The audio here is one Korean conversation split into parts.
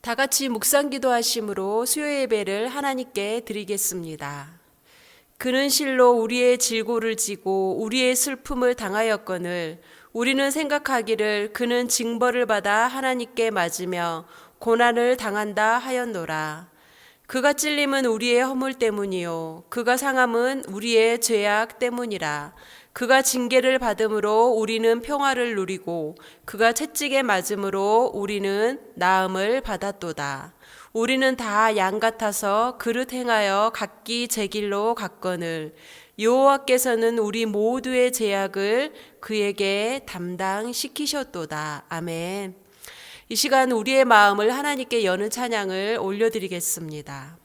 다 같이 묵상 기도하심으로 수요 예배를 하나님께 드리겠습니다. 그는 실로 우리의 질고를 지고 우리의 슬픔을 당하였거늘 우리는 생각하기를 그는 징벌을 받아 하나님께 맞으며 고난을 당한다 하였노라. 그가 찔림은 우리의 허물 때문이요 그가 상함은 우리의 죄악 때문이라. 그가 징계를 받음으로 우리는 평화를 누리고 그가 채찍에 맞음으로 우리는 나음을 받았도다. 우리는 다 양 같아서 그릇 행하여 각기 제 길로 갔거늘 여호와께서는 우리 모두의 죄악을 그에게 담당시키셨도다. 아멘. 이 시간 우리의 마음을 하나님께 여는 찬양을 올려드리겠습니다.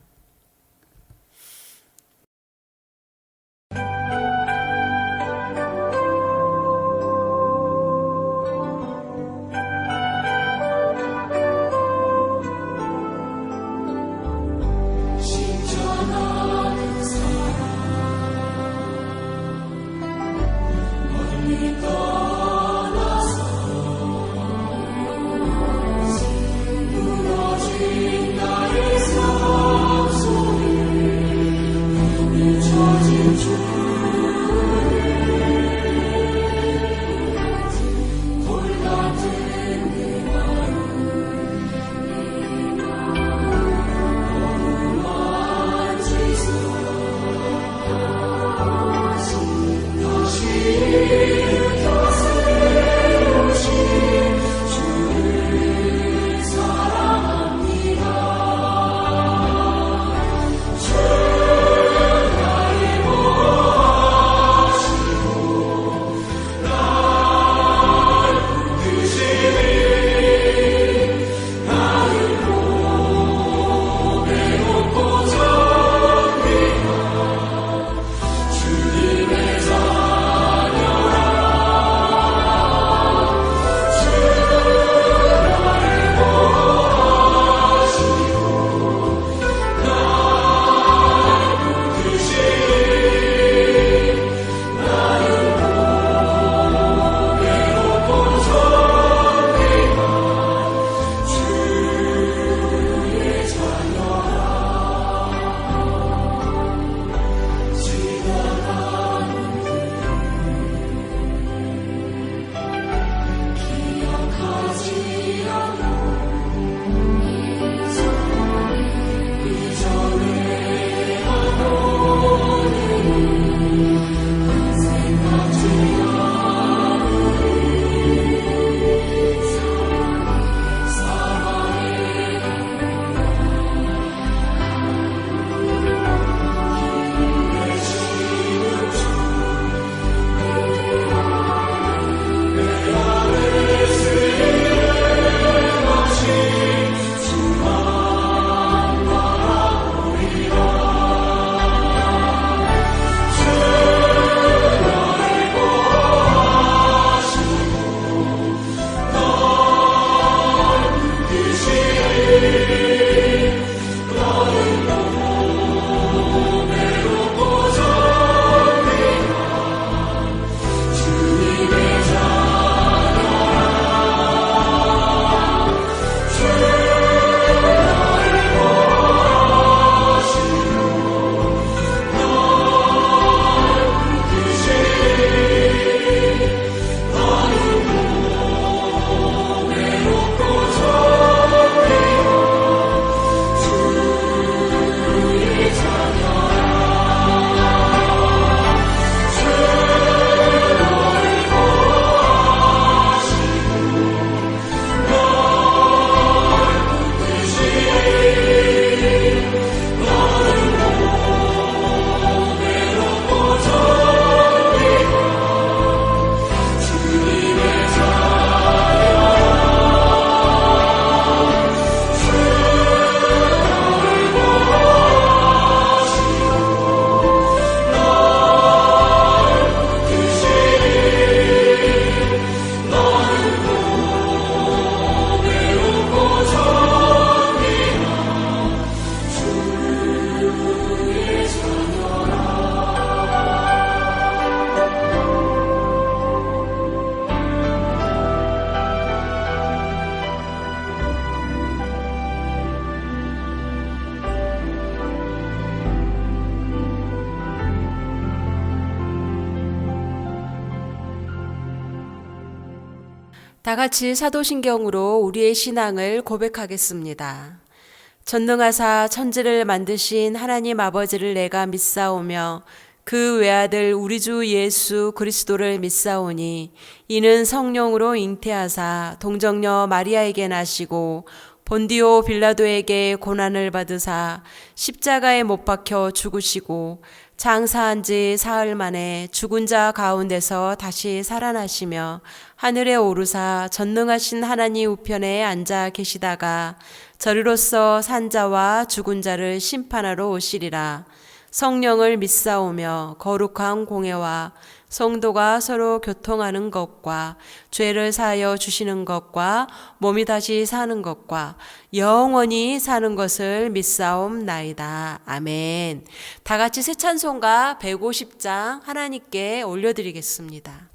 나의 삶 다 같이 사도신경으로 우리의 신앙을 고백하겠습니다. 전능하사 천지를 만드신 하나님 아버지를 내가 믿사오며 그 외아들 우리 주 예수 그리스도를 믿사오니 이는 성령으로 잉태하사 동정녀 마리아에게 나시고 본디오 빌라도에게 고난을 받으사 십자가에 못 박혀 죽으시고 장사한 지 사흘 만에 죽은 자 가운데서 다시 살아나시며 하늘에 오르사 전능하신 하나님 우편에 앉아 계시다가 저리로서 산 자와 죽은 자를 심판하러 오시리라. 성령을 믿사오며 거룩한 공회와 성도가 서로 교통하는 것과 죄를 사하여 주시는 것과 몸이 다시 사는 것과 영원히 사는 것을 믿사옵나이다. 아멘. 다 같이 새 찬송가 150장 하나님께 올려드리겠습니다.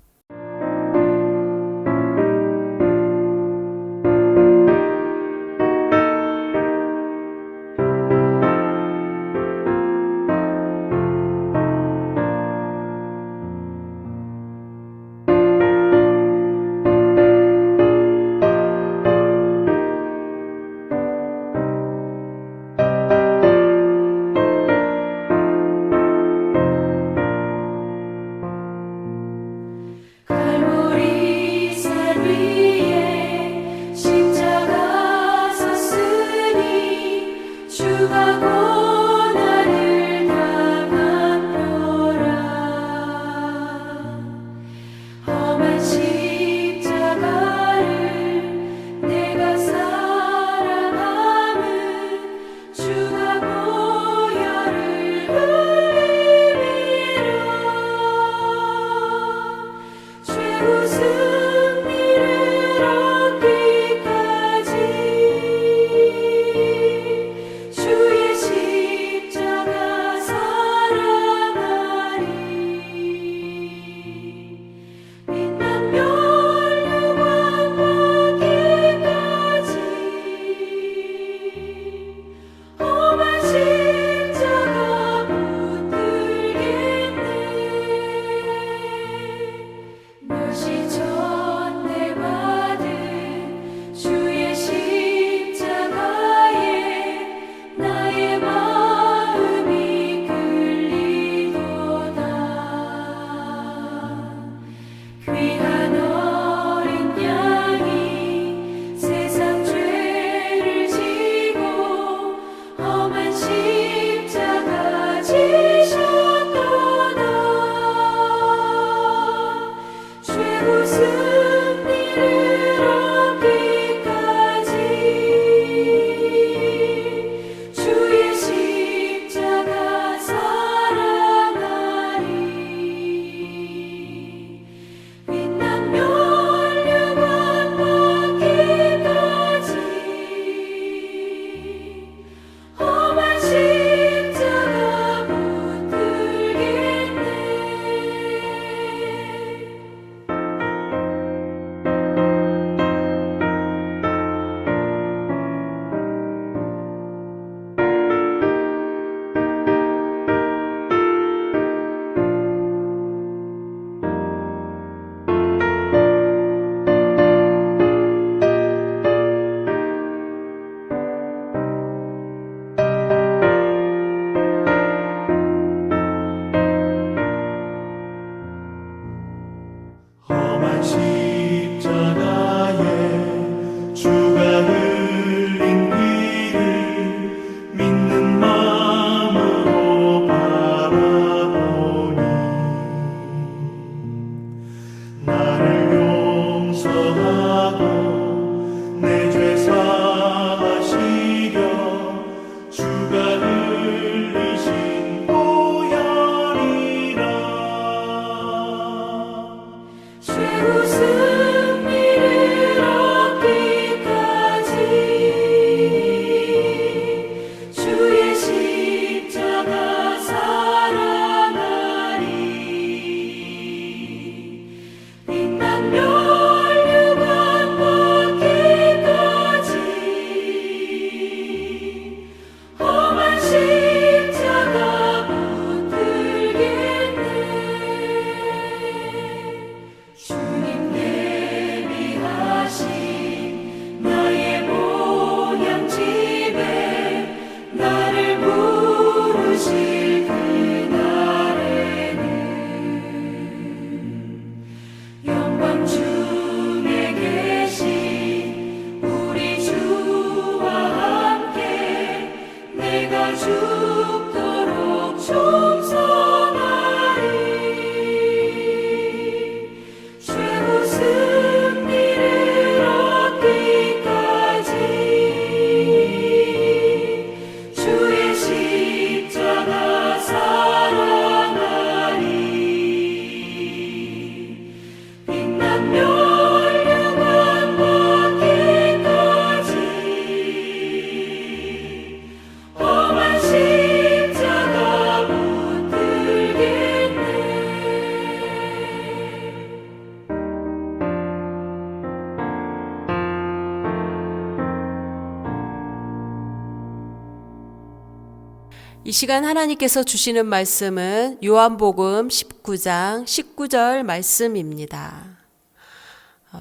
이 시간 하나님께서 주시는 말씀은 요한복음 19장 19절 말씀입니다.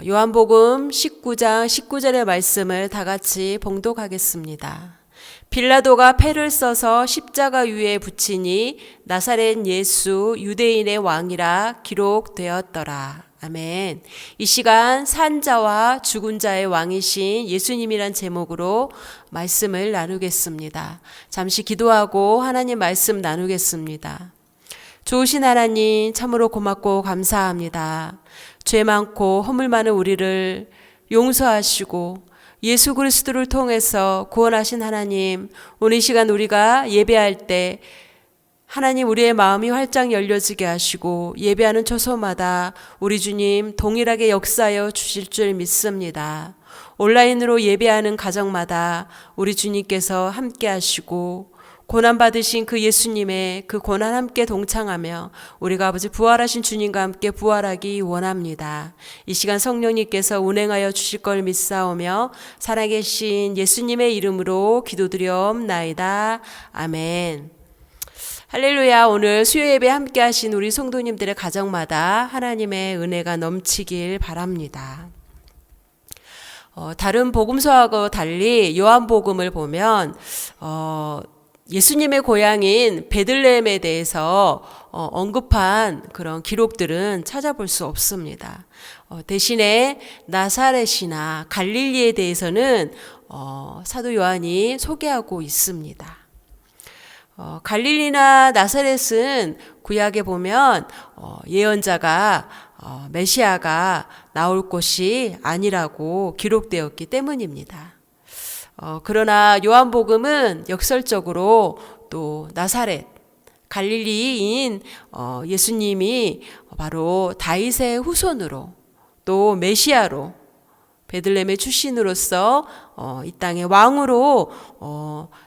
요한복음 19장 19절의 말씀을 다 같이 봉독하겠습니다. 빌라도가 패를 써서 십자가 위에 붙이니 나사렛 예수 유대인의 왕이라 기록되었더라. 아멘. 이 시간 산자와 죽은 자의 왕이신 예수님이란 제목으로 말씀을 나누겠습니다. 잠시 기도하고 하나님 말씀 나누겠습니다. 좋으신 하나님 참으로 고맙고 감사합니다. 죄 많고 허물 많은 우리를 용서하시고 예수 그리스도를 통해서 구원하신 하나님, 오늘 이 시간 우리가 예배할 때 하나님 우리의 마음이 활짝 열려지게 하시고 예배하는 초소마다 우리 주님 동일하게 역사하여 주실 줄 믿습니다. 온라인으로 예배하는 가정마다 우리 주님께서 함께 하시고 고난받으신 그 예수님의 그 고난 함께 동창하며 우리가 아버지 부활하신 주님과 함께 부활하기 원합니다. 이 시간 성령님께서 운행하여 주실 걸 믿사오며 살아계신 예수님의 이름으로 기도드리옵나이다. 아멘. 할렐루야. 오늘 수요 예배 함께 하신 우리 성도님들의 가정마다 하나님의 은혜가 넘치길 바랍니다. 다른 복음서하고 달리 요한복음을 보면 예수님의 고향인 베들레헴에 대해서 언급한 그런 기록들은 찾아볼 수 없습니다. 대신에 나사렛이나 갈릴리에 대해서는 사도 요한이 소개하고 있습니다. 갈릴리나 나사렛은 구약에 보면 예언자가 메시아가 나올 곳이 아니라고 기록되었기 때문입니다. 그러나 요한복음은 역설적으로 또 나사렛, 갈릴리인 예수님이 바로 다윗의 후손으로 또 메시아로 베들레헴의 출신으로서 이 땅의 왕으로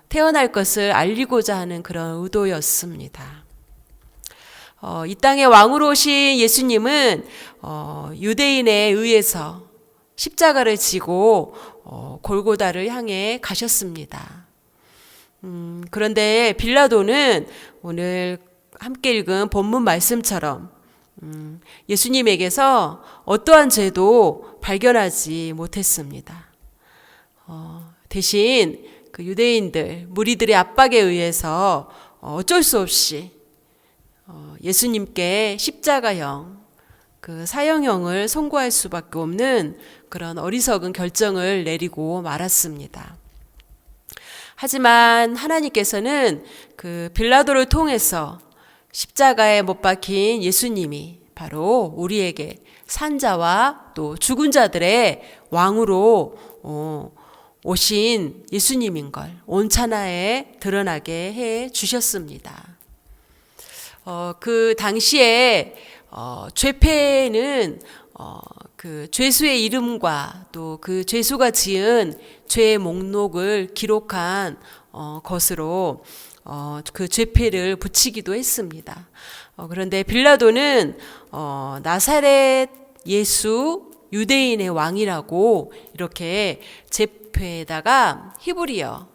태어날 것을 알리고자 하는 그런 의도였습니다. 이 땅의 왕으로 오신 예수님은 유대인에 의해서 십자가를 지고 골고다를 향해 가셨습니다. 그런데 빌라도는 오늘 함께 읽은 본문 말씀처럼 예수님에게서 어떠한 죄도 발견하지 못했습니다. 대신 그 유대인들, 무리들의 압박에 의해서 어쩔 수 없이 예수님께 십자가형, 그 사형형을 선고할 수밖에 없는 그런 어리석은 결정을 내리고 말았습니다. 하지만 하나님께서는 그 빌라도를 통해서 십자가에 못 박힌 예수님이 바로 우리에게 산자와 또 죽은 자들의 왕으로 오신 예수님인 걸 온찬하에 드러나게 해 주셨습니다. 그 당시에 죄패는 그 죄수의 이름과 또 그 죄수가 지은 죄의 목록을 기록한 것으로 그 죄패를 붙이기도 했습니다. 그런데 빌라도는 나사렛 예수 유대인의 왕이라고 이렇게 죄패에다가 히브리어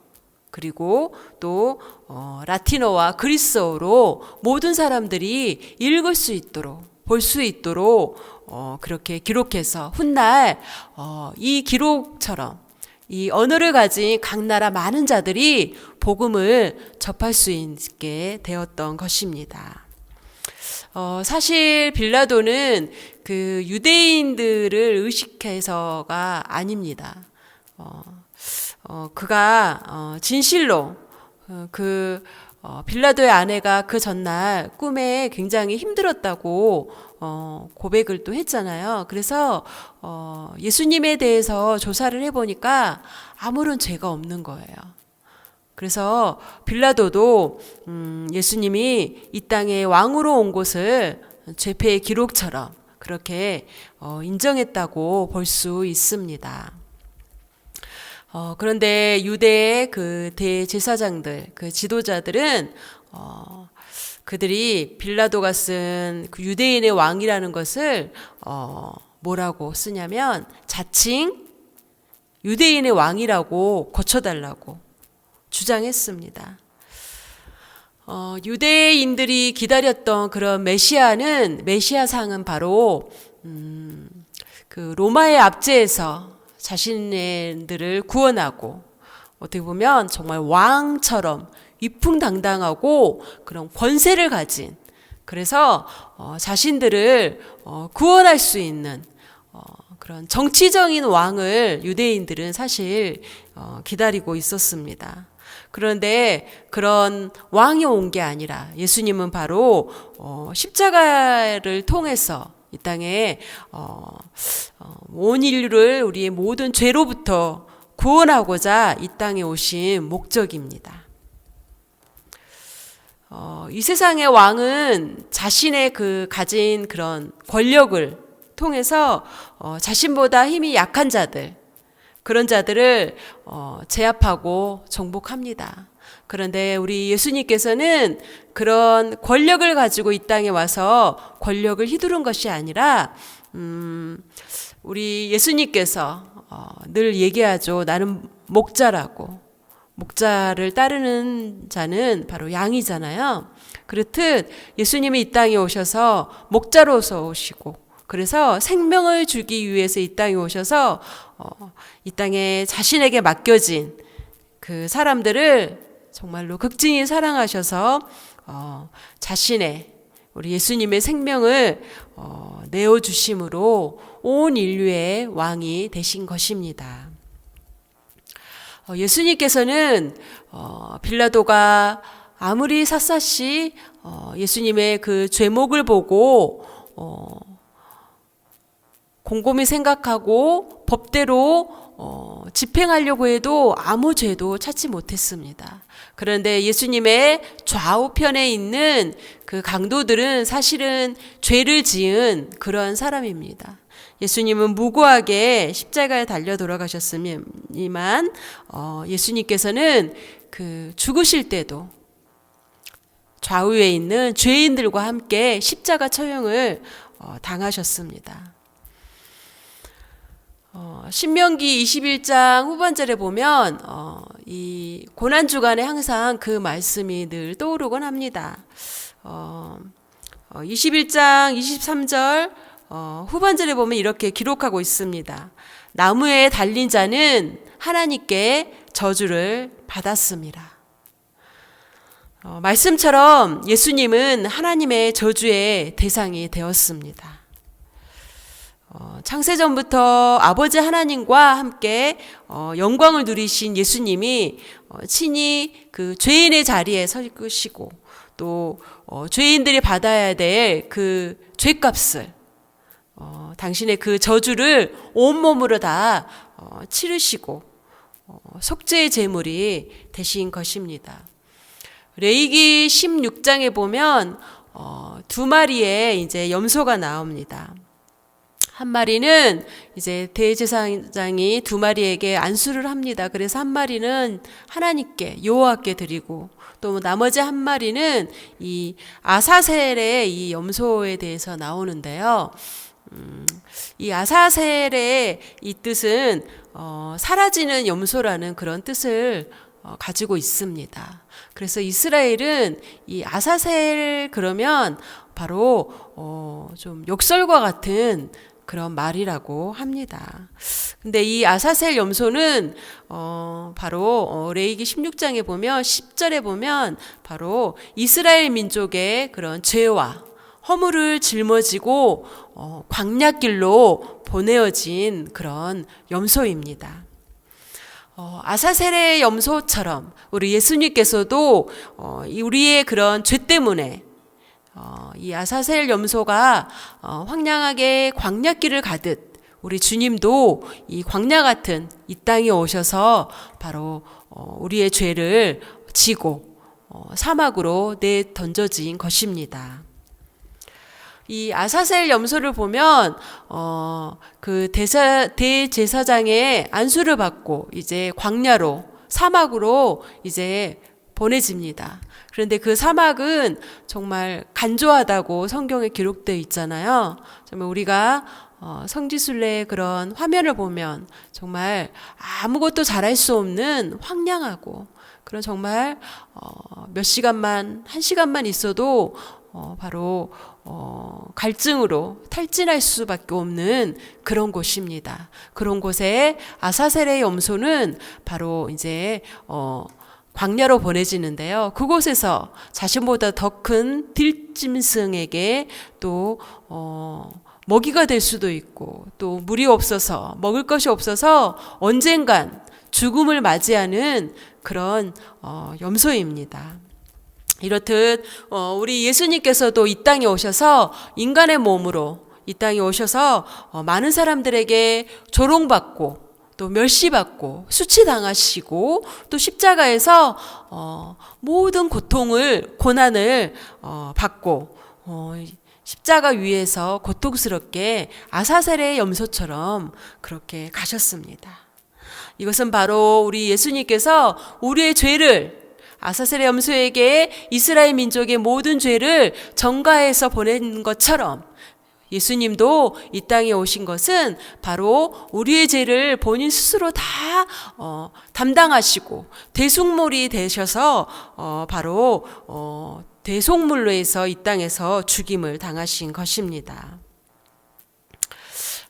그리고 또 라틴어와 그리스어로 모든 사람들이 읽을 수 있도록 볼 수 있도록 그렇게 기록해서 훗날 이 기록처럼 이 언어를 가진 각 나라 많은 자들이 복음을 접할 수 있게 되었던 것입니다. 사실 빌라도는 그 유대인들을 의식해서가 아닙니다. 그가 진실로 빌라도의 아내가 그 전날 꿈에 굉장히 힘들었다고 고백을 또 했잖아요. 그래서 예수님에 대해서 조사를 해보니까 아무런 죄가 없는 거예요. 그래서 빌라도도 예수님이 이 땅에 왕으로 온 곳을 죄패의 기록처럼 그렇게 인정했다고 볼 수 있습니다. 그런데 유대의 그 대제사장들, 그 지도자들은 그들이 빌라도가 쓴 그 유대인의 왕이라는 것을 뭐라고 쓰냐면 자칭 유대인의 왕이라고 고쳐달라고 주장했습니다. 유대인들이 기다렸던 그런 메시아상은 바로 그 로마의 압제에서 자신들을 구원하고 어떻게 보면 정말 왕처럼 위풍당당하고 그런 권세를 가진, 그래서 자신들을 구원할 수 있는 그런 정치적인 왕을 유대인들은 사실 기다리고 있었습니다. 그런데 그런 왕이 온 게 아니라 예수님은 바로 십자가를 통해서 이 땅에 온 인류를 우리의 모든 죄로부터 구원하고자 이 땅에 오신 목적입니다. 이 세상의 왕은 자신의 그 가진 그런 권력을 통해서 자신보다 힘이 약한 자들, 그런 자들을 제압하고 정복합니다. 그런데 우리 예수님께서는 그런 권력을 가지고 이 땅에 와서 권력을 휘두른 것이 아니라 우리 예수님께서 늘 얘기하죠. 나는 목자라고. 목자를 따르는 자는 바로 양이잖아요. 그렇듯 예수님이 이 땅에 오셔서 목자로서 오시고, 그래서 생명을 주기 위해서 이 땅에 오셔서 이 땅에 자신에게 맡겨진 그 사람들을 정말로 극진히 사랑하셔서 자신의 우리 예수님의 생명을 내어주심으로 온 인류의 왕이 되신 것입니다. 예수님께서는 빌라도가 아무리 샅샅이 예수님의 그 죄목을 보고 곰곰이 생각하고 법대로 집행하려고 해도 아무 죄도 찾지 못했습니다. 그런데 예수님의 좌우편에 있는 그 강도들은 사실은 죄를 지은 그런 사람입니다. 예수님은 무고하게 십자가에 달려 돌아가셨으면 예수님께서는 그 죽으실 때도 좌우에 있는 죄인들과 함께 십자가 처형을 당하셨습니다. 신명기 21장 후반절에 보면 이 고난주간에 항상 그 말씀이 늘 떠오르곤 합니다. 21장 23절 후반절에 보면 이렇게 기록하고 있습니다. 나무에 달린 자는 하나님께 저주를 받았습니다. 말씀처럼 예수님은 하나님의 저주의 대상이 되었습니다. 창세전부터 아버지 하나님과 함께 영광을 누리신 예수님이 친히 그 죄인의 자리에 서시고 또 죄인들이 받아야 될 그 죄값을 당신의 그 저주를 온몸으로 다 치르시고 속죄의 제물이 되신 것입니다. 레위기 16장에 보면 두 마리의 이제 염소가 나옵니다. 한 마리는 이제 대제사장이 두 마리에게 안수를 합니다. 그래서 한 마리는 하나님께 여호와께 드리고 또 나머지 한 마리는 이 아사셀의 이 염소에 대해서 나오는데요. 이 아사셀의 이 뜻은 사라지는 염소라는 그런 뜻을 가지고 있습니다. 그래서 이스라엘은 이 아사셀 그러면 바로 좀 욕설과 같은 그런 말이라고 합니다. 근데 이 아사셀 염소는 바로 레위기 16장에 보면 10절에 보면 바로 이스라엘 민족의 그런 죄와 허물을 짊어지고 광야길로 보내어진 그런 염소입니다. 아사셀의 염소처럼 우리 예수님께서도 우리의 그런 죄 때문에 이 아사셀 염소가 황량하게 광야길을 가듯 우리 주님도 이 광야 같은 이 땅에 오셔서 바로 우리의 죄를 지고 사막으로 내던져진 것입니다. 이 아사셀 염소를 보면 그 대제사장의 안수를 받고 이제 광야로 사막으로 이제 보내집니다. 그런데 그 사막은 정말 간조하다고 성경에 기록되어 있잖아요. 정말 우리가 성지순례의 그런 화면을 보면 정말 아무것도 잘할 수 없는 황량하고 그런 정말 몇 시간만, 한 시간만 있어도 바로 갈증으로 탈진할 수밖에 없는 그런 곳입니다. 그런 곳에 아사셀의 염소는 바로 이제 광야로 보내지는데요. 그곳에서 자신보다 더 큰 들짐승에게 또 먹이가 될 수도 있고, 또 물이 없어서, 먹을 것이 없어서 언젠간 죽음을 맞이하는 그런 염소입니다. 이렇듯 우리 예수님께서도 이 땅에 오셔서 인간의 몸으로 이 땅에 오셔서 많은 사람들에게 조롱받고 또 멸시받고 수치당하시고 또 십자가에서 모든 고통을, 고난을 받고 십자가 위에서 고통스럽게 아사셀의 염소처럼 그렇게 가셨습니다. 이것은 바로 우리 예수님께서 우리의 죄를, 아사셀의 염소에게 이스라엘 민족의 모든 죄를 전가해서 보낸 것처럼 예수님도 이 땅에 오신 것은 바로 우리의 죄를 본인 스스로 다 담당하시고 대속물이 되셔서 바로 대속물로해서 이 땅에서 죽임을 당하신 것입니다.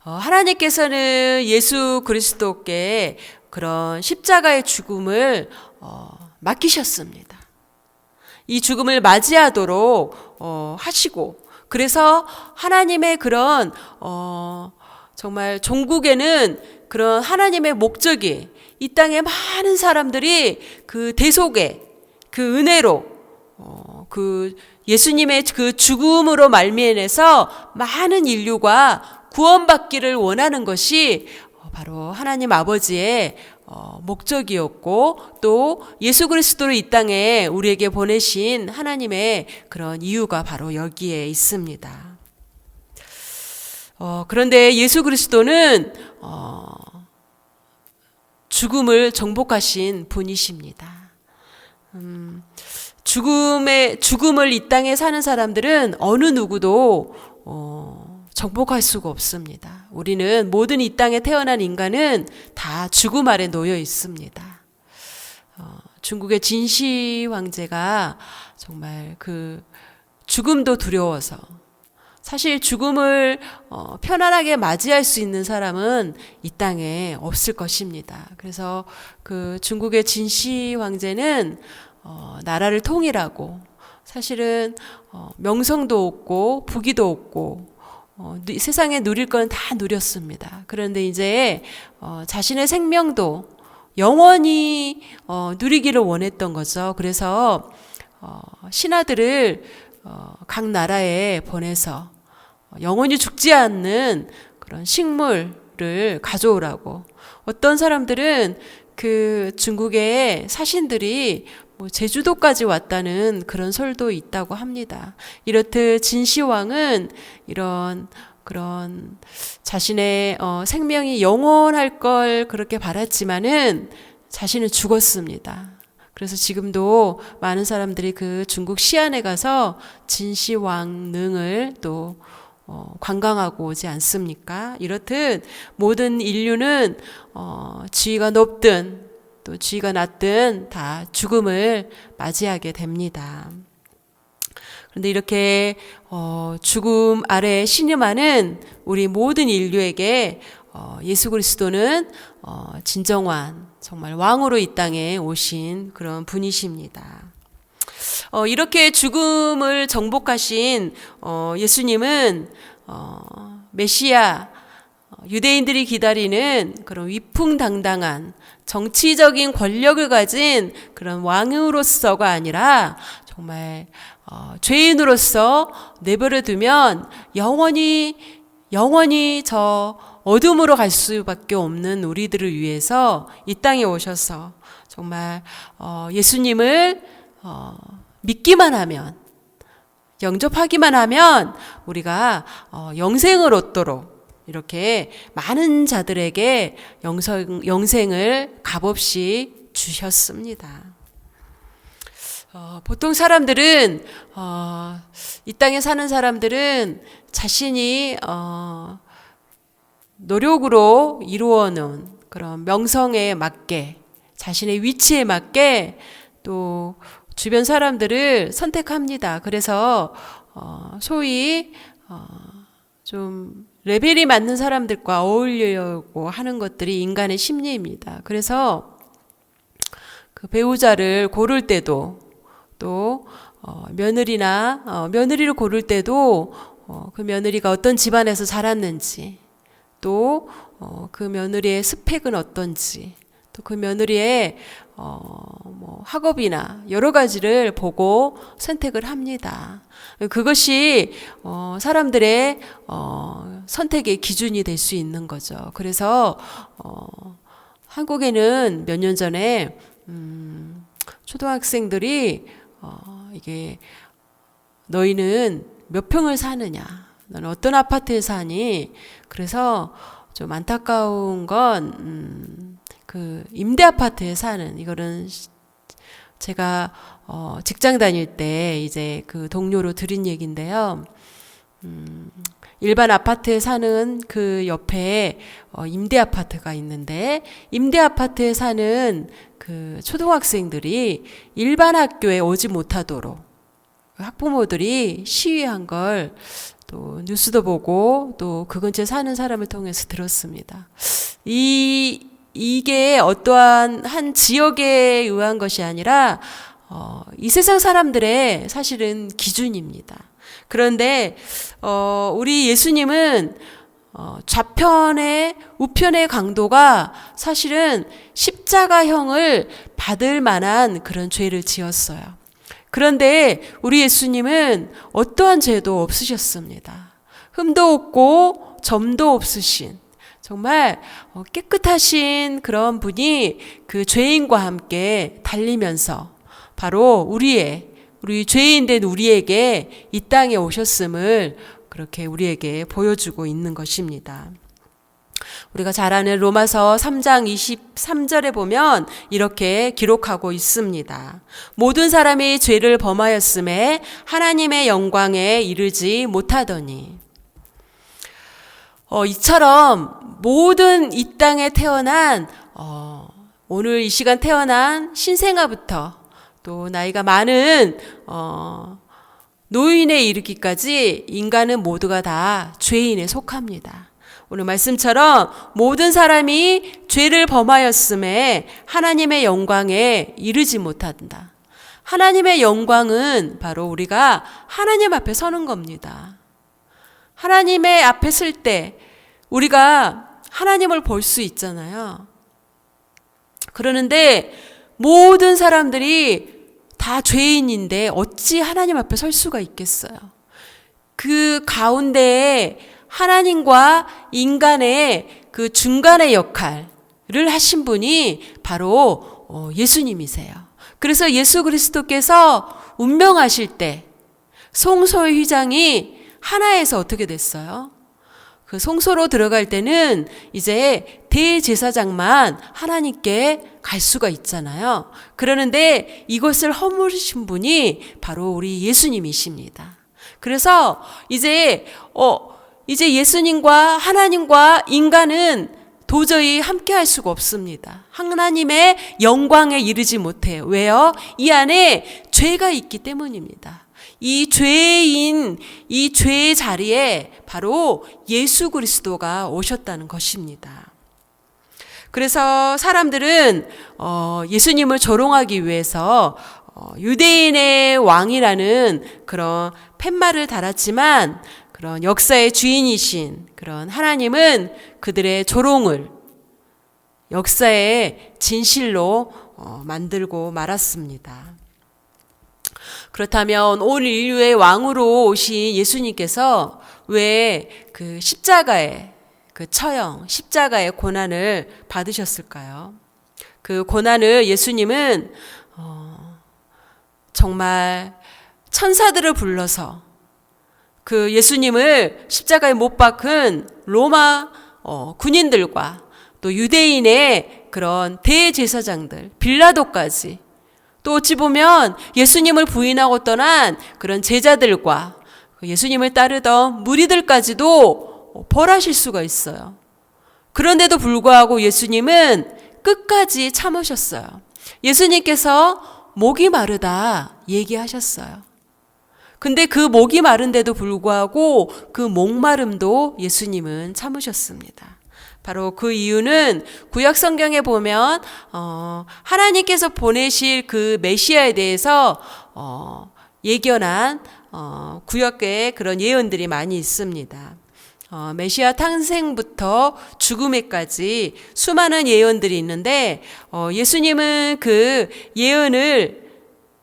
하나님께서는 예수 그리스도께 그런 십자가의 죽음을 맡기셨습니다. 이 죽음을 맞이하도록 하시고, 그래서 하나님의 그런 정말 종국에는 그런 하나님의 목적이 이 땅에 많은 사람들이 그 대속의 그 은혜로 그 예수님의 그 죽음으로 말미암아서 많은 인류가 구원받기를 원하는 것이 바로 하나님 아버지의 목적이었고, 또 예수 그리스도를 이 땅에 우리에게 보내신 하나님의 그런 이유가 바로 여기에 있습니다. 그런데 예수 그리스도는 죽음을 정복하신 분이십니다. 죽음을 이 땅에 사는 사람들은 어느 누구도 정복할 수가 없습니다. 우리는 모든 이 땅에 태어난 인간은 다 죽음 아래 놓여 있습니다. 중국의 진시 황제가 정말 그 죽음도 두려워서, 사실 죽음을 편안하게 맞이할 수 있는 사람은 이 땅에 없을 것입니다. 그래서 그 중국의 진시 황제는 나라를 통일하고, 사실은 명성도 없고 부귀도 없고 세상에 누릴 건 다 누렸습니다. 그런데 이제 자신의 생명도 영원히 누리기를 원했던 거죠. 그래서 신하들을 각 나라에 보내서 영원히 죽지 않는 그런 식물을 가져오라고. 어떤 사람들은 그 중국의 사신들이 제주도까지 왔다는 그런 설도 있다고 합니다. 이렇듯 진시황은 이런 그런 자신의 생명이 영원할 걸 그렇게 바랐지만은 자신은 죽었습니다. 그래서 지금도 많은 사람들이 그 중국 시안에 가서 진시황릉을 또 관광하고 오지 않습니까? 이렇듯 모든 인류는 지위가 높든 또 지위가 낮든 다 죽음을 맞이하게 됩니다. 그런데 이렇게 죽음 아래 신음하는 우리 모든 인류에게 예수 그리스도는 진정한 정말 왕으로 이 땅에 오신 그런 분이십니다. 이렇게 죽음을 정복하신 예수님은 메시아, 유대인들이 기다리는 그런 위풍당당한 정치적인 권력을 가진 그런 왕으로서가 아니라 정말 죄인으로서 내버려 두면 영원히 저 어둠으로 갈 수밖에 없는 우리들을 위해서 이 땅에 오셔서 정말 예수님을 믿기만 하면, 영접하기만 하면 우리가 영생을 얻도록 이렇게 많은 자들에게 영생을 값없이 주셨습니다. 보통 사람들은 이 땅에 사는 사람들은 자신이 노력으로 이루어놓은 그런 명성에 맞게, 자신의 위치에 맞게 또 주변 사람들을 선택합니다. 그래서 소위 좀 레벨이 맞는 사람들과 어울리려고 하는 것들이 인간의 심리입니다. 그래서 그 배우자를 고를 때도 또 며느리를 고를 때도 그 며느리가 어떤 집안에서 자랐는지 또 그 며느리의 스펙은 어떤지 또 그 며느리의 학업이나 여러 가지를 보고 선택을 합니다. 그것이 사람들의 선택의 기준이 될 수 있는 거죠. 그래서 한국에는 몇 년 전에 초등학생들이 이게 너희는 몇 평을 사느냐, 너는 어떤 아파트에 사니? 그래서 좀 안타까운 건 그 임대 아파트에 사는, 이거는 제가 직장 다닐 때 이제 그 동료로 들은 얘기인데요. 일반 아파트에 사는 그 옆에 임대 아파트가 있는데, 임대 아파트에 사는 그 초등학생들이 일반 학교에 오지 못하도록 학부모들이 시위한 걸 또 뉴스도 보고 또 그 근처에 사는 사람을 통해서 들었습니다. 이게 어떠한 한 지역에 의한 것이 아니라 이 세상 사람들의 사실은 기준입니다. 그런데 우리 예수님은 좌편의 우편의 강도가 사실은 십자가형을 받을 만한 그런 죄를 지었어요. 그런데 우리 예수님은 어떠한 죄도 없으셨습니다. 흠도 없고 점도 없으신 정말 깨끗하신 그런 분이 그 죄인과 함께 달리면서 바로 우리 죄인 된 우리에게 이 땅에 오셨음을 그렇게 우리에게 보여주고 있는 것입니다. 우리가 잘 아는 로마서 3장 23절에 보면 이렇게 기록하고 있습니다. 모든 사람이 죄를 범하였음에 하나님의 영광에 이르지 못하더니. 이처럼 모든 이 땅에 태어난 오늘 이 시간 태어난 신생아부터 또 나이가 많은 노인에 이르기까지 인간은 모두가 다 죄인에 속합니다. 오늘 말씀처럼 모든 사람이 죄를 범하였음에 하나님의 영광에 이르지 못한다. 하나님의 영광은 바로 우리가 하나님 앞에 서는 겁니다. 하나님의 앞에 설 때 우리가 하나님을 볼 수 있잖아요. 그러는데 모든 사람들이 다 죄인인데 어찌 하나님 앞에 설 수가 있겠어요? 그 가운데에 하나님과 인간의 그 중간의 역할을 하신 분이 바로 예수님이세요. 그래서 예수 그리스도께서 운명하실 때 송소의 휘장이 하나에서 어떻게 됐어요? 그 송소로 들어갈 때는 이제 대제사장만 하나님께 갈 수가 있잖아요. 그러는데 이것을 허물으신 분이 바로 우리 예수님이십니다. 그래서 이제 예수님과 하나님과 인간은 도저히 함께 할 수가 없습니다. 하나님의 영광에 이르지 못해요. 왜요? 이 안에 죄가 있기 때문입니다. 이 죄의 자리에 바로 예수 그리스도가 오셨다는 것입니다. 그래서 사람들은 예수님을 조롱하기 위해서 유대인의 왕이라는 그런 팻말을 달았지만 그런 역사의 주인이신 그런 하나님은 그들의 조롱을 역사의 진실로 만들고 말았습니다. 그렇다면 온 인류의 왕으로 오신 예수님께서 왜 그 십자가의 그 처형, 십자가의 고난을 받으셨을까요? 그 고난을 예수님은 정말 천사들을 불러서 그 예수님을 십자가에 못 박은 로마 군인들과 또 유대인의 그런 대제사장들, 빌라도까지 또 어찌 보면 예수님을 부인하고 떠난 그런 제자들과 예수님을 따르던 무리들까지도 벌하실 수가 있어요. 그런데도 불구하고 예수님은 끝까지 참으셨어요. 예수님께서 목이 마르다 얘기하셨어요. 근데 그 목이 마른데도 불구하고 그 목마름도 예수님은 참으셨습니다. 바로 그 이유는 구약 성경에 보면 하나님께서 보내실 그 메시아에 대해서 예견한 구약의 그런 예언들이 많이 있습니다. 메시아 탄생부터 죽음에까지 수많은 예언들이 있는데 예수님은 그 예언을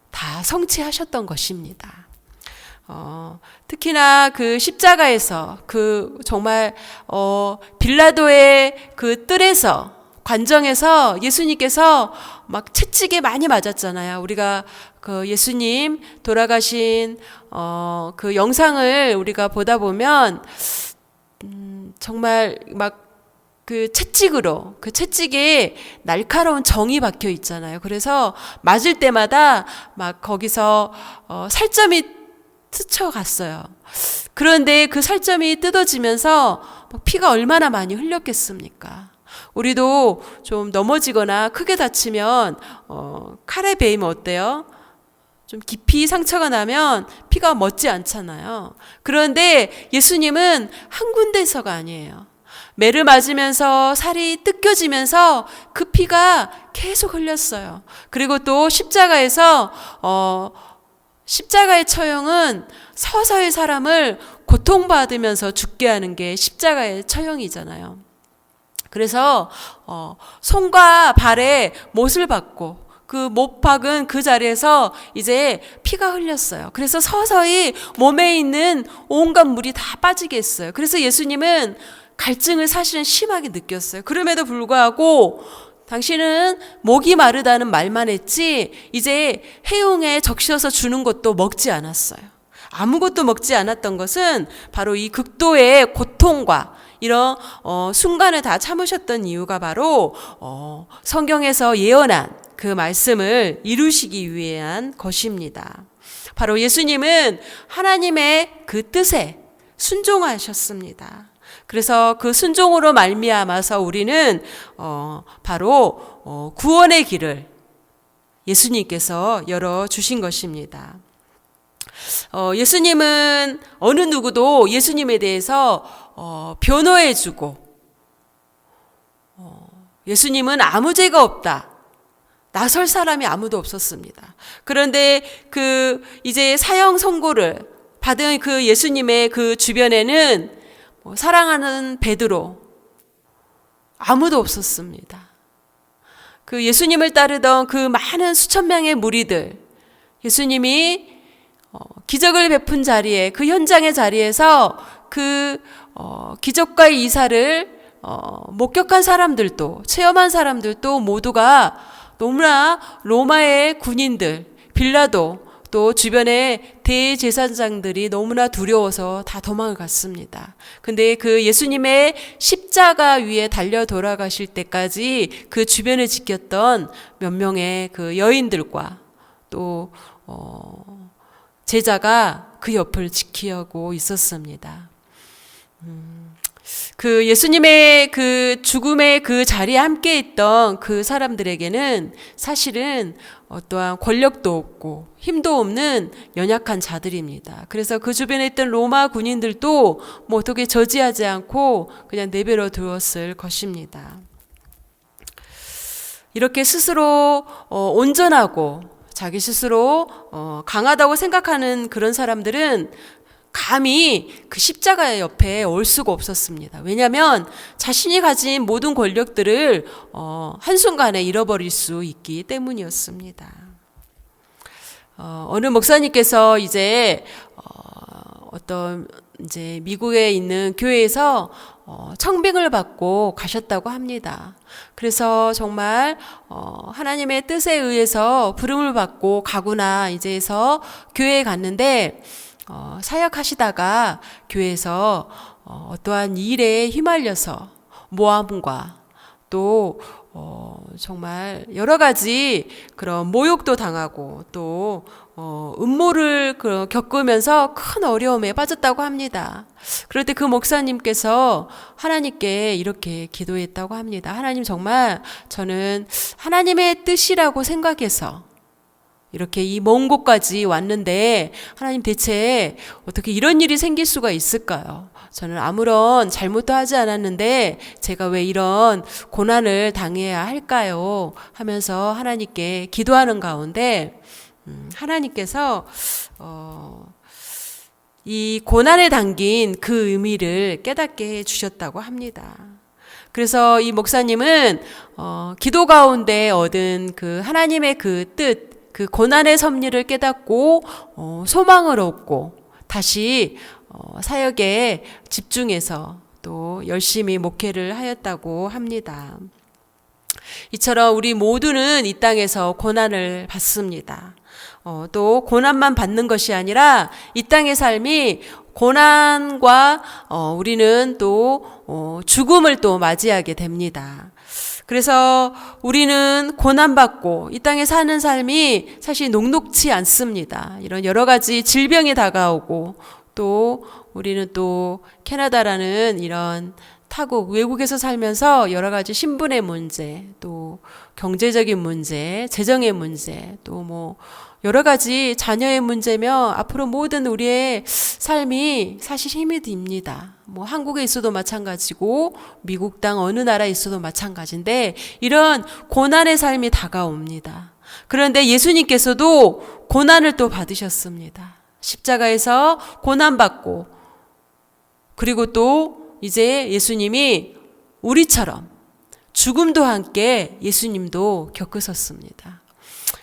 다 성취하셨던 것입니다. 특히나 그 십자가에서 그 정말 빌라도의 그 뜰에서 관정에서 예수님께서 막 채찍에 많이 맞았잖아요. 우리가 그 예수님 돌아가신 그 영상을 우리가 보다 보면 정말 막 그 채찍으로 그 채찍에 날카로운 정이 박혀 있잖아요. 그래서 맞을 때마다 막 거기서 살점이 스쳐갔어요. 그런데 그 살점이 뜯어지면서 피가 얼마나 많이 흘렸겠습니까? 우리도 좀 넘어지거나 크게 다치면 칼에 베이면 어때요? 좀 깊이 상처가 나면 피가 멎지 않잖아요. 그런데 예수님은 한 군데서가 아니에요. 매를 맞으면서 살이 뜯겨지면서 그 피가 계속 흘렸어요. 그리고 또 십자가에서 십자가의 처형은 서서히 사람을 고통받으면서 죽게 하는 게 십자가의 처형이잖아요. 그래서 손과 발에 못을 박고 그 못 박은 그 자리에서 이제 피가 흘렸어요. 그래서 서서히 몸에 있는 온갖 물이 다 빠지게 했어요. 그래서 예수님은 갈증을 사실은 심하게 느꼈어요. 그럼에도 불구하고 당신은 목이 마르다는 말만 했지 이제 해용에 적셔서 주는 것도 먹지 않았어요. 아무것도 먹지 않았던 것은 바로 이 극도의 고통과 이런 순간을 다 참으셨던 이유가 바로 성경에서 예언한 그 말씀을 이루시기 위한 것입니다. 바로 예수님은 하나님의 그 뜻에 순종하셨습니다. 그래서 그 순종으로 말미암아서 우리는 바로 구원의 길을 예수님께서 열어주신 것입니다. 예수님은 어느 누구도 예수님에 대해서 변호해주고 예수님은 아무 죄가 없다. 나설 사람이 아무도 없었습니다. 그런데 그 이제 사형 선고를 받은 그 예수님의 그 주변에는 사랑하는 베드로 아무도 없었습니다. 그 예수님을 따르던 그 많은 수천 명의 무리들, 예수님이 기적을 베푼 자리에 그 현장의 자리에서 그 기적과의 이사를 목격한 사람들도 체험한 사람들도 모두가 너무나 로마의 군인들, 빌라도 또 주변의 대제사장들이 너무나 두려워서 다 도망을 갔습니다. 근데 그 예수님의 십자가 위에 달려 돌아가실 때까지 그 주변을 지켰던 몇 명의 그 여인들과 또 제자가 그 옆을 지키고 있었습니다. 그 예수님의 그 죽음의 그 자리에 함께 있던 그 사람들에게는 사실은 어떠한 권력도 없고 힘도 없는 연약한 자들입니다. 그래서 그 주변에 있던 로마 군인들도 뭐 어떻게 저지하지 않고 그냥 내버려 두었을 것입니다. 이렇게 스스로 온전하고 자기 스스로 강하다고 생각하는 그런 사람들은 감히 그 십자가의 옆에 올 수가 없었습니다. 왜냐하면 자신이 가진 모든 권력들을 한순간에 잃어버릴 수 있기 때문이었습니다. 어느 목사님께서 이제 어떤 이제 미국에 있는 교회에서 청빙을 받고 가셨다고 합니다. 그래서 정말 하나님의 뜻에 의해서 부름을 받고 가구나 이제 해서 교회에 갔는데 사역하시다가 교회에서 어떠한 일에 휘말려서 모함과 또 정말 여러 가지 그런 모욕도 당하고 또 음모를 겪으면서 큰 어려움에 빠졌다고 합니다. 그럴 때 그 목사님께서 하나님께 이렇게 기도했다고 합니다. 하나님, 정말 저는 하나님의 뜻이라고 생각해서 이렇게 이 먼 곳까지 왔는데 하나님 대체 어떻게 이런 일이 생길 수가 있을까요? 저는 아무런 잘못도 하지 않았는데 제가 왜 이런 고난을 당해야 할까요? 하면서 하나님께 기도하는 가운데 하나님께서 이 고난에 담긴 그 의미를 깨닫게 해주셨다고 합니다. 그래서 이 목사님은 기도 가운데 얻은 그 하나님의 그 뜻, 그 고난의 섭리를 깨닫고 소망을 얻고 다시 사역에 집중해서 또 열심히 목회를 하였다고 합니다. 이처럼 우리 모두는 이 땅에서 고난을 받습니다. 또 고난만 받는 것이 아니라 이 땅의 삶이 고난과 우리는 또 죽음을 또 맞이하게 됩니다. 그래서 우리는 고난받고 이 땅에 사는 삶이 사실 녹록지 않습니다. 이런 여러 가지 질병이 다가오고 또 우리는 또 캐나다라는 이런 타국, 외국에서 살면서 여러 가지 신분의 문제, 또 경제적인 문제, 재정의 문제, 또 뭐 여러 가지 자녀의 문제며 앞으로 모든 우리의 삶이 사실 힘이 듭니다. 뭐 한국에 있어도 마찬가지고 미국 땅 어느 나라에 있어도 마찬가지인데 이런 고난의 삶이 다가옵니다. 그런데 예수님께서도 고난을 또 받으셨습니다. 십자가에서 고난받고 그리고 또 이제 예수님이 우리처럼 죽음도 함께 예수님도 겪으셨습니다.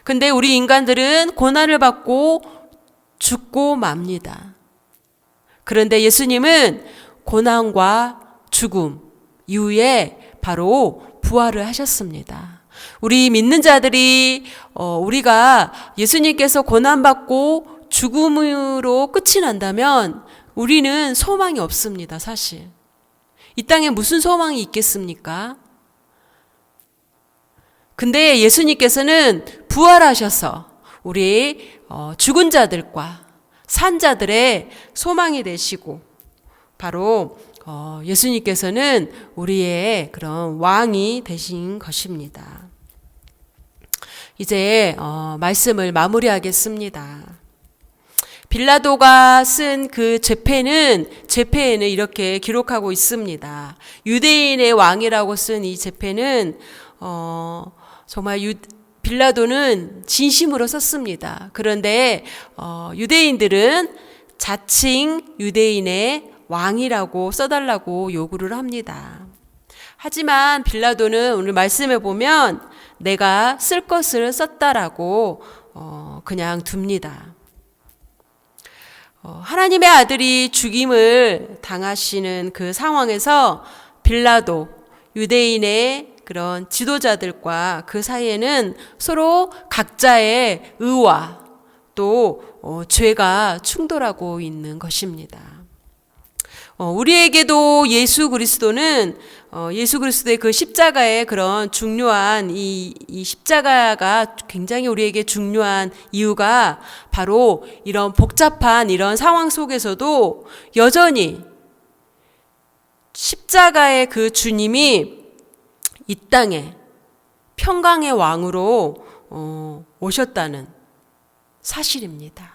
근데 우리 인간들은 고난을 받고 죽고 맙니다. 그런데 예수님은 고난과 죽음 이후에 바로 부활을 하셨습니다. 우리 믿는 자들이 우리가 예수님께서 고난받고 죽음으로 끝이 난다면 우리는 소망이 없습니다, 사실. 이 땅에 무슨 소망이 있겠습니까? 근데 예수님께서는 부활하셔서 우리 죽은 자들과 산 자들의 소망이 되시고 바로 예수님께서는 우리의 그런 왕이 되신 것입니다. 이제 말씀을 마무리하겠습니다. 빌라도가 쓴 그 죄패에는 이렇게 기록하고 있습니다. 유대인의 왕이라고 쓴 이 죄패는 정말 빌라도는 진심으로 썼습니다. 그런데 유대인들은 자칭 유대인의 왕이라고 써달라고 요구를 합니다. 하지만 빌라도는 오늘 말씀에 보면 내가 쓸 것을 썼다라고 그냥 둡니다. 하나님의 아들이 죽임을 당하시는 그 상황에서 빌라도, 유대인의 그런 지도자들과 그 사이에는 서로 각자의 의와 또 죄가 충돌하고 있는 것입니다. 우리에게도 예수 그리스도의 그 십자가의 그런 중요한 이 십자가가 굉장히 우리에게 중요한 이유가 바로 이런 복잡한 이런 상황 속에서도 여전히 십자가의 그 주님이 이 땅에 평강의 왕으로 오셨다는 사실입니다.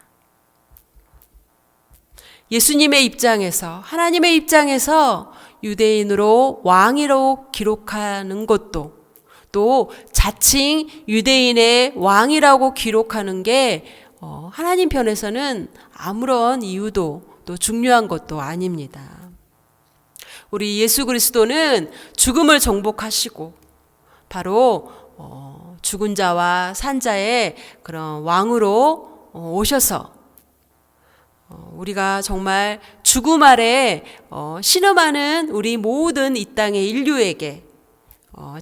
예수님의 입장에서, 하나님의 입장에서 유대인으로 왕이라고 기록하는 것도 또 자칭 유대인의 왕이라고 기록하는 게 하나님 편에서는 아무런 이유도 또 중요한 것도 아닙니다. 우리 예수 그리스도는 죽음을 정복하시고 바로 죽은 자와 산 자의 그런 왕으로 오셔서 우리가 정말 죽음 아래 신음하는 우리 모든 이 땅의 인류에게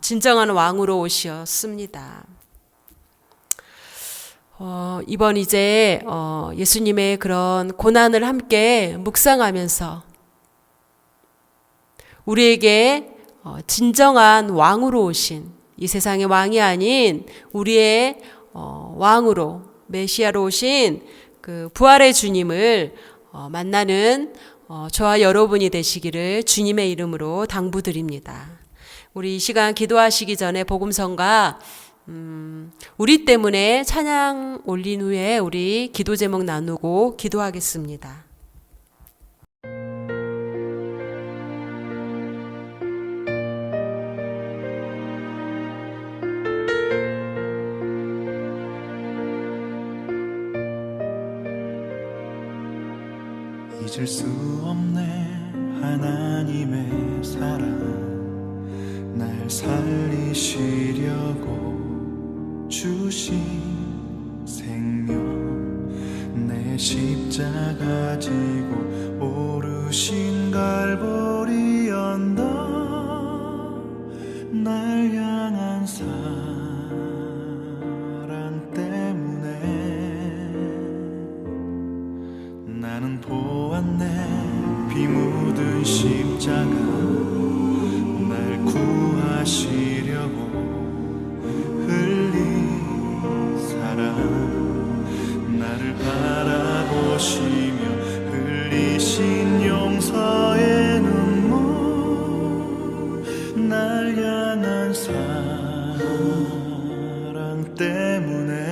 진정한 왕으로 오셨습니다. 이번 이제 예수님의 그런 고난을 함께 묵상하면서 우리에게 진정한 왕으로 오신 이 세상의 왕이 아닌 우리의 왕으로 메시아로 오신 그 부활의 주님을 만나는 저와 여러분이 되시기를 주님의 이름으로 당부드립니다. 우리 이 시간 기도하시기 전에 복음성가 우리 때문에 찬양 올린 후에 우리 기도 제목 나누고 기도하겠습니다. 잊을 수 없네 하나님의 사랑 날 살리시려고 주신 생명 내 십자가 지고 오르신 갈보리 언덕 날 향한 사랑 때문에 나는 보았네 피 묻은 십자가 날 구하시려고 흘린 사랑 나를 바라보시며 흘리신 용서의 눈물 날 향한 사랑 때문에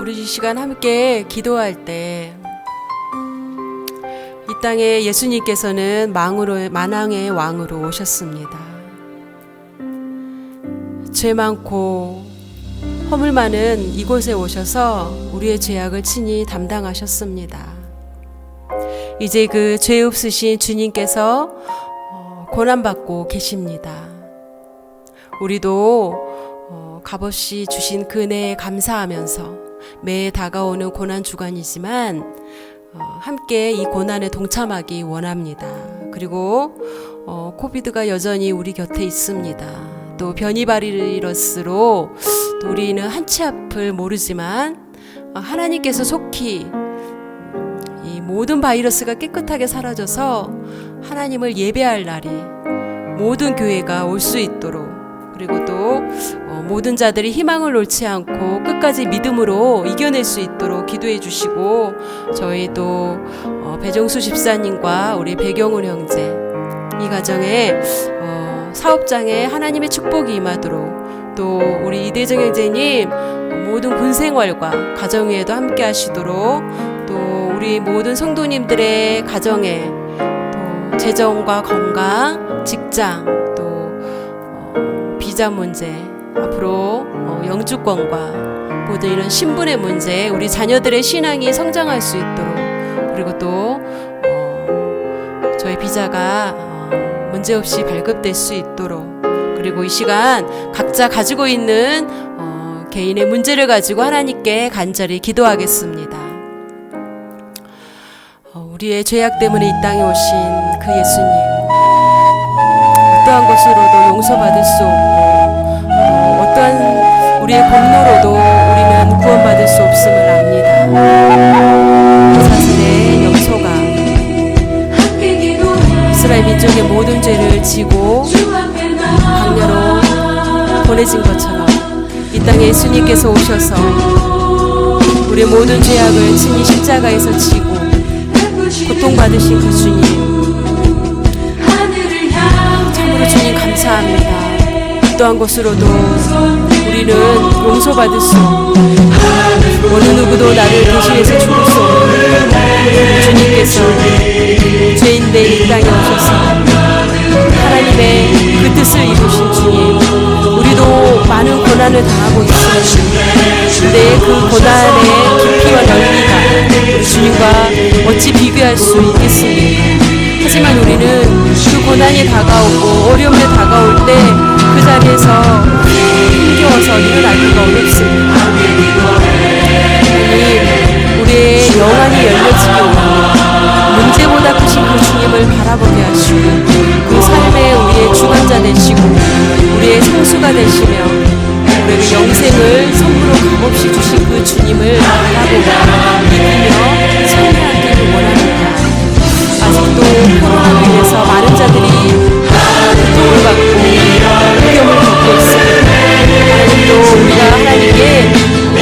우리 이 시간 함께 기도할 때 이 땅에 예수님께서는 만왕의 왕으로 오셨습니다. 죄 많고 허물 많은 이곳에 오셔서 우리의 죄악을 친히 담당하셨습니다. 이제 그 죄 없으신 주님께서 고난받고 계십니다. 우리도 값없이 주신 그 은혜에 감사하면서 매해 다가오는 고난 주간이지만 함께 이 고난에 동참하기 원합니다. 그리고 코비드가 여전히 우리 곁에 있습니다. 또 변이바이러스로 또 우리는 한치 앞을 모르지만 하나님께서 속히 이 모든 바이러스가 깨끗하게 사라져서 하나님을 예배할 날이 모든 교회가 올 수 있도록, 그리고 또 모든 자들이 희망을 놓지 않고 끝까지 믿음으로 이겨낼 수 있도록 기도해 주시고, 저희 또 배정수 집사님과 우리 배경훈 형제 이 가정에 사업장에 하나님의 축복이 임하도록, 또 우리 이대정 형제님 모든 군 생활과 가정 위에도 함께 하시도록, 또 우리 모든 성도님들의 가정에 또 재정과 건강, 직장, 또 비자 문제, 앞으로 영주권과 모든 이런 신분의 문제, 우리 자녀들의 신앙이 성장할 수 있도록, 그리고 또 저희 비자가 문제없이 발급될 수 있도록, 그리고 이 시간 각자 가지고 있는 개인의 문제를 가지고 하나님께 간절히 기도하겠습니다. 우리의 죄악 때문에 이 땅에 오신 그 예수님, 어떠한 것으로도 용서받을 수 없고 어떠한 우리의 공로로도 우리는 구원받을 수 없음을 압니다. 사슬의 염소가 이스라엘 민족의 모든 죄를 지고 광야로 보내진 것처럼 이 땅에 예수님께서 오셔서 우리의 모든 죄악을 친히 십자가에서 지고 고통받으신 그 주님, 참으로 주님 감사합니다. 어떠한 것으로도 우리는 용서받을 수 없고 어느 누구도 나를 대신해서 죽을 수 없는 주님께서 죄인된 이 땅에 오셔서 하나님의 그 뜻을 이루신 주님, 우리도 많은 고난을 당하고 있습니다. 근데 그 고난의 깊이와 넓이가 주님과 어찌 비교할 수 있겠습니까? 하지만 우리는 그 고난이 다가오고 어려움이 다가올 때 그 자리에서 힘겨워서 일어나기가 어렵습니다. 하나님, 우리의 영안이 열려지기 원합니다. 문제보다 크신 그 주님을 바라보게 하시고 그 삶에 우리의 주관자 되시고 우리의 성수가 되시며 우리에게 영생을 선물로 값없이 주신 그 주님을 바라보고 믿으며 찬양하기를 원합니다. 아직도 코로나로 인해서 많은 자들이 고통을 받고 어려움을 겪고 있습니다. 하나님도 우리가 하나님께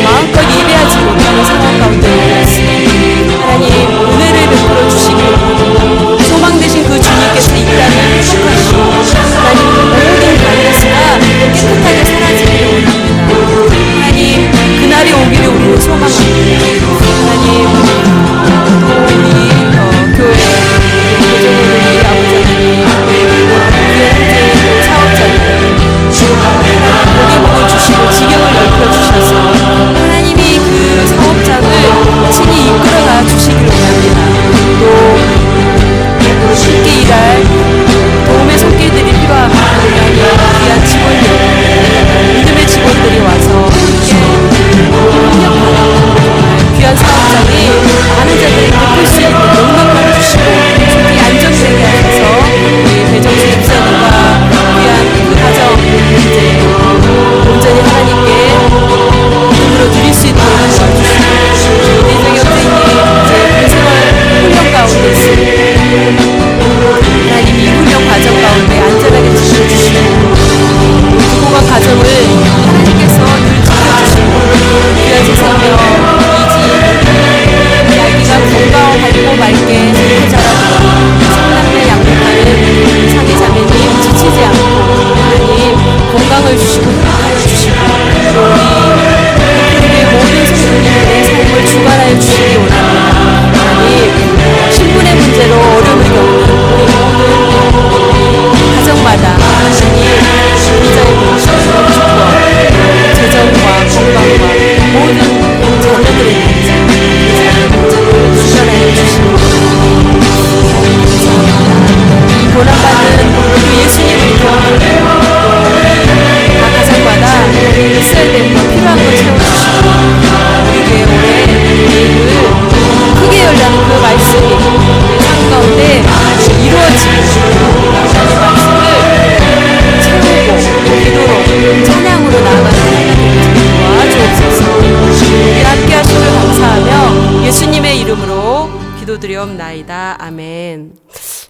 마음껏 예배하지 못하는 상황 가운데 있습니다. 하나님, 은혜를 베풀어 주시기를 원하고 소망 되신 그 주님께서 이 땅을 회복하시고 하나님 모든 바이러스가 깨끗하게 사라지기를 원합니다. 하나님, 그날이 오기를 우리는 소망합니다.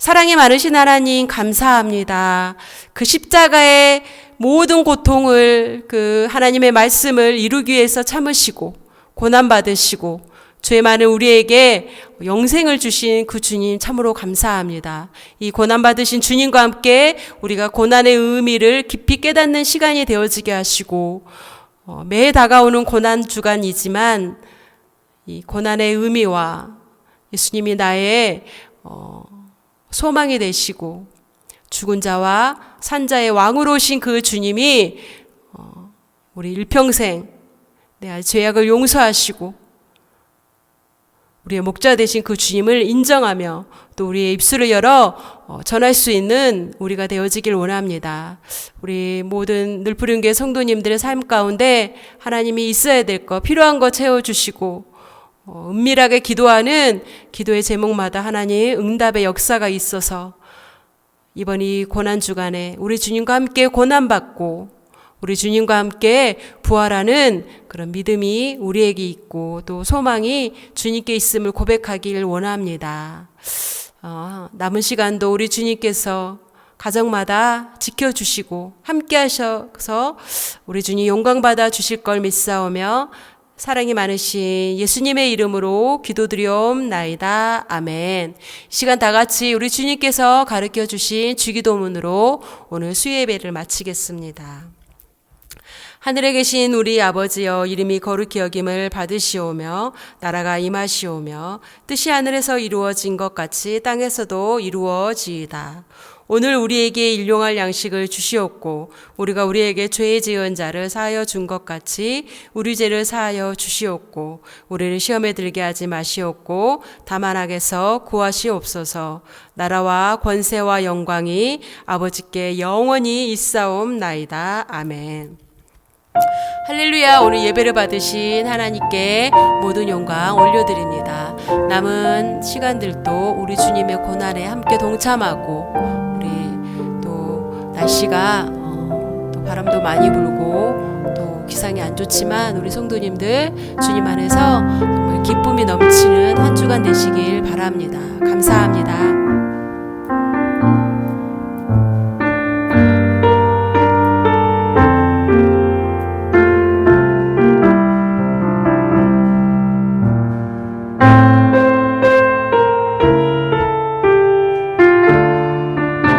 사랑이 많으신 하나님 감사합니다. 그 십자가의 모든 고통을 그 하나님의 말씀을 이루기 위해서 참으시고 고난받으시고 죄 많은 우리에게 영생을 주신 그 주님 참으로 감사합니다. 이 고난받으신 주님과 함께 우리가 고난의 의미를 깊이 깨닫는 시간이 되어지게 하시고 매해 다가오는 고난 주간이지만 이 고난의 의미와 예수님이 나의 소망이 되시고 죽은 자와 산 자의 왕으로 오신 그 주님이 우리 일평생 내 죄악을 용서하시고 우리의 목자 되신 그 주님을 인정하며 또 우리의 입술을 열어 전할 수 있는 우리가 되어지길 원합니다. 우리 모든 늘푸른교회 성도님들의 삶 가운데 하나님이 있어야 될 것, 필요한 것 채워주시고 은밀하게 기도하는 기도의 제목마다 하나님 응답의 역사가 있어서 이번 이 고난주간에 우리 주님과 함께 고난받고 우리 주님과 함께 부활하는 그런 믿음이 우리에게 있고 또 소망이 주님께 있음을 고백하길 원합니다. 남은 시간도 우리 주님께서 가정마다 지켜주시고 함께 하셔서 우리 주님 영광받아 주실 걸 믿사오며 사랑이 많으신 예수님의 이름으로 기도드리옵나이다. 아멘. 이 시간 다 같이 우리 주님께서 가르쳐 주신 주기도문으로 오늘 수요예배를 마치겠습니다. 하늘에 계신 우리 아버지여, 이름이 거룩히 여김을 받으시오며 나라가 임하시오며 뜻이 하늘에서 이루어진 것 같이 땅에서도 이루어지이다. 오늘 우리에게 일용할 양식을 주시옵고 우리가 우리에게 죄 지은 자를 사하여 준 것 같이 우리 죄를 사하여 주시옵고 우리를 시험에 들게 하지 마시옵고 다만 악에서 구하시옵소서. 나라와 권세와 영광이 아버지께 영원히 있사옵나이다. 아멘. 할렐루야. 오늘 예배를 받으신 하나님께 모든 영광 올려드립니다. 남은 시간들도 우리 주님의 고난에 함께 동참하고 우리 또 날씨가 또 바람도 많이 불고 또 기상이 안 좋지만 우리 성도님들 주님 안에서 정말 기쁨이 넘치는 한 주간 되시길 바랍니다. 감사합니다.